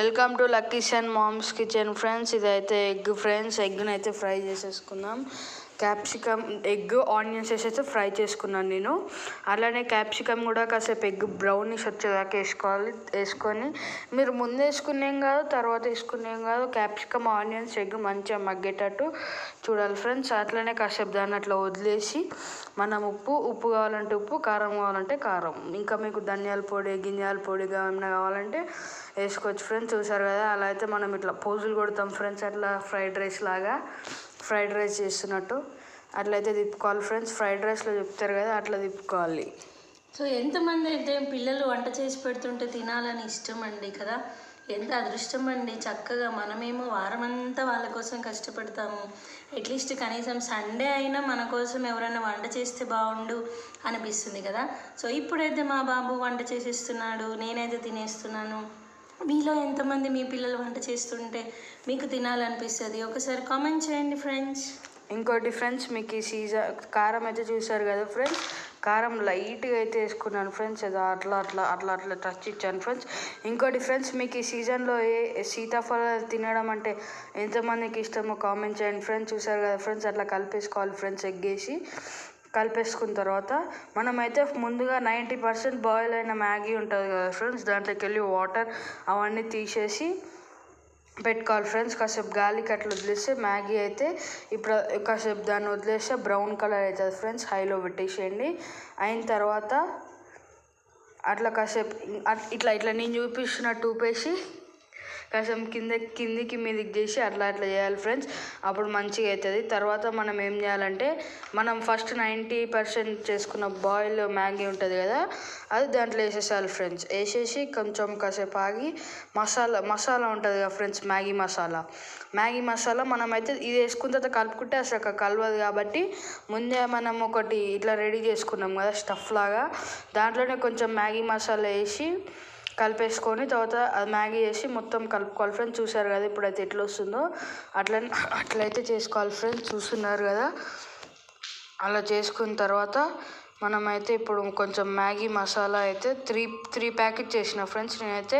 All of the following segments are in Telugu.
Welcome to Lucky's and mom's kitchen friends. ఇదైతే ఎగ్ ఫ్రెండ్స్. ఎగ్ని అయితే ఫ్రై చేసేసుకుందాం. క్యాప్సికమ్, ఎగ్, ఆనియన్స్ వేసి ఫ్రై చేసుకున్నాను నేను. అలానే క్యాప్సికమ్ కూడా కాసేపు ఎగ్ బ్రౌనిష్ వచ్చేదాకా వేసుకొని మీరు ముందు వేసుకునేం కాదు, తర్వాత వేసుకునేం కాదు. క్యాప్సికమ్, ఆనియన్స్, ఎగ్ మంచిగా మగ్గేటట్టు చూడాలి ఫ్రెండ్స్. అట్లనే కాసేపు దాన్ని అట్లా వదిలేసి మనం ఉప్పు కావాలంటే ఉప్పు, కారం కావాలంటే కారం, ఇంకా మీకు ధనియాల పొడి, గింజాల పొడి ఏమైనా కావాలంటే వేసుకోవచ్చు ఫ్రెండ్స్. చూసారు కదా, అలా అయితే మనం ఇట్లా పోజులు కొడతాం ఫ్రెండ్స్. అట్లా ఫ్రైడ్ రైస్ చేస్తున్నట్టు అట్లయితే తిప్పుకోవాలి ఫ్రెండ్స్. ఫ్రైడ్ రైస్లో చెప్తారు కదా, అట్లా తిప్పుకోవాలి. సో ఎంతమంది అయితే పిల్లలు వంట చేసి పెడుతుంటే తినాలని ఇష్టం అండి కదా, ఎంత అదృష్టం అండి. చక్కగా మనమేమో వారమంతా వాళ్ళ కోసం కష్టపడతాము. అట్లీస్ట్ కనీసం సండే అయినా మన కోసం ఎవరైనా వంట చేస్తే బాగుండు అనిపిస్తుంది కదా. సో ఇప్పుడైతే మా బాబు వంట చేసేస్తున్నాడు, నేనైతే తినేస్తున్నాను. మీలో ఎంతమంది మీ పిల్లలు వంట చేస్తుంటే మీకు తినాలనిపిస్తుంది ఒకసారి కామెంట్ చేయండి ఫ్రెండ్స్. ఇంకోటి ఫ్రెండ్స్, మీకు ఈ సీజన్ కారం అయితే చూసారు కదా ఫ్రెండ్స్, కారం లైట్గా అయితే వేసుకున్నాను ఫ్రెండ్స్. ఏదో అట్లా టచ్ ఇచ్చాను ఫ్రెండ్స్. ఇంకోటి ఫ్రెండ్స్, మీకు ఈ సీజన్లో సీతాఫలాలు తినడం అంటే ఎంతమందికి ఇష్టమో కామెంట్ చేయండి ఫ్రెండ్స్. చూసారు కదా ఫ్రెండ్స్, అట్లా కలిపేసుకోవాలి ఫ్రెండ్స్. ఎగ్ వేసి కలిపేసుకున్న తర్వాత మనమైతే ముందుగా 90% బాయిల్ అయిన మ్యాగీ ఉంటుంది కదా ఫ్రెండ్స్, దాంట్లోకి వెళ్ళి వాటర్ అవన్నీ తీసేసి పెట్టుకోవాలి ఫ్రెండ్స్. కాసేపు గాలికి అట్లా వదిలేస్తే మ్యాగీ అయితే ఇప్పుడు కాసేపు దాన్ని వదిలేస్తే బ్రౌన్ కలర్ అవుతుంది ఫ్రెండ్స్. హైలో పెట్టేసేయండి. అయిన తర్వాత అట్లా కాసేపు ఇట్లా నేను చూపిస్తున్నట్టు ఊపేసి కాసేపు కిందికి మీదికి చేసి అట్లా చేయాలి ఫ్రెండ్స్. అప్పుడు మంచిగా అవుతుంది. తర్వాత మనం ఏం చేయాలంటే, మనం ఫస్ట్ 90% చేసుకున్న బాయిల్ మ్యాగీ ఉంటుంది కదా, అది దాంట్లో వేసేసాలి ఫ్రెండ్స్. వేసేసి కొంచెం కాసేపు ఆగి మసాలా ఉంటుంది కదా ఫ్రెండ్స్, మ్యాగీ మసాలా మనమైతే ఇది వేసుకున్న తర్వాత కలుపుకుంటే అసలు కలవదు. కాబట్టి ముందే మనం ఒకటి ఇట్లా రెడీ చేసుకున్నాం కదా స్టఫ్ లాగా, దాంట్లోనే కొంచెం మ్యాగీ మసాలా వేసి కలిపేసుకొని తర్వాత అది మ్యాగీ వేసి మొత్తం కలుపుకోవాలి ఫ్రెండ్స్. చూసారు కదా ఇప్పుడైతే ఎట్లా వస్తుందో అట్లయితే చేసుకోవాలి ఫ్రెండ్స్. చూస్తున్నారు కదా, అలా చేసుకున్న తర్వాత మనమైతే ఇప్పుడు కొంచెం మ్యాగీ మసాలా అయితే త్రీ ప్యాకెట్ చేసిన ఫ్రెండ్స్. నేనైతే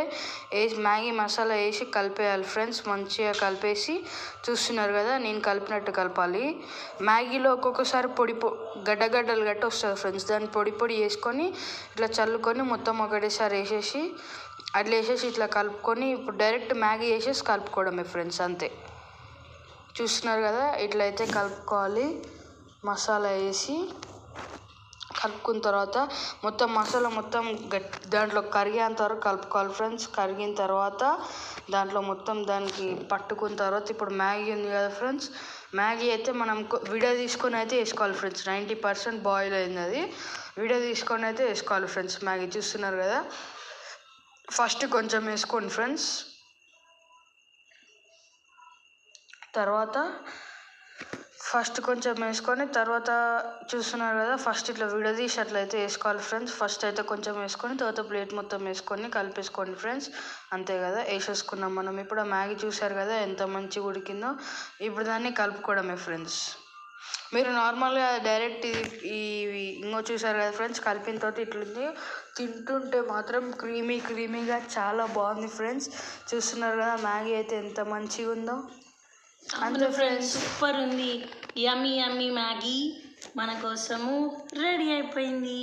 మ్యాగీ మసాలా వేసి కలిపేయాలి ఫ్రెండ్స్. మంచిగా కలిపేసి చూస్తున్నారు కదా, నేను కలిపినట్టు కలపాలి. మ్యాగీలో ఒక్కొక్కసారి గడ్డలు వస్తుంది ఫ్రెండ్స్. దాన్ని పొడి వేసుకొని ఇట్లా చల్లుకొని మొత్తం ఒకటేసారి వేసేసి అట్లా వేసేసి ఇట్లా కలుపుకొని ఇప్పుడు డైరెక్ట్ మ్యాగీ వేసేసి కలుపుకోవడమే ఫ్రెండ్స్, అంతే. చూస్తున్నారు కదా, ఇట్లయితే కలుపుకోవాలి. మసాలా వేసి కలుపుకున్న తర్వాత మొత్తం మసాలా మొత్తం దాంట్లో కరిగేంత వరకు కలుపుకోవాలి ఫ్రెండ్స్. కరిగిన తర్వాత దాంట్లో మొత్తం దానికి పట్టుకున్న తర్వాత ఇప్పుడు మ్యాగీ ఉంది కదా ఫ్రెండ్స్, మ్యాగీ అయితే మనం విడిగా తీసుకొని అయితే వేసుకోవాలి ఫ్రెండ్స్. 90% బాయిల్ అయింది, అది విడిగా తీసుకొని అయితే వేసుకోవాలి ఫ్రెండ్స్ మ్యాగీ. చూస్తున్నారు కదా, ఫస్ట్ కొంచెం వేసుకోండి ఫ్రెండ్స్. తర్వాత ఫస్ట్ కొంచెం వేసుకొని తర్వాత చూస్తున్నారు కదా, ఫస్ట్ ఇట్లా విడదీసి అట్లయితే వేసుకోవాలి ఫ్రెండ్స్. ఫస్ట్ అయితే కొంచెం వేసుకొని తర్వాత ప్లేట్ మొత్తం వేసుకొని కలిపేసుకోండి ఫ్రెండ్స్, అంతే కదా. వేసేసుకున్నాం మనం. ఇప్పుడు ఆ మ్యాగీ చూసారు కదా ఎంత మంచిగా ఉడికిందో. ఇప్పుడు దాన్ని కలుపుకోవడమే ఫ్రెండ్స్. మీరు నార్మల్గా డైరెక్ట్ ఇంకో చూసారు కదా ఫ్రెండ్స్, కలిపిన తర్వాత ఇట్లుంది. తింటుంటే మాత్రం క్రీమీగా చాలా బాగుంది ఫ్రెండ్స్. చూస్తున్నారు కదా మ్యాగీ అయితే ఎంత మంచిగా ఉందో. అంతే ఫ్రెండ్స్, సూపర్ ఉంది. యమ్మీ మ్యాగీ మన కోసము రెడీ అయిపోయింది.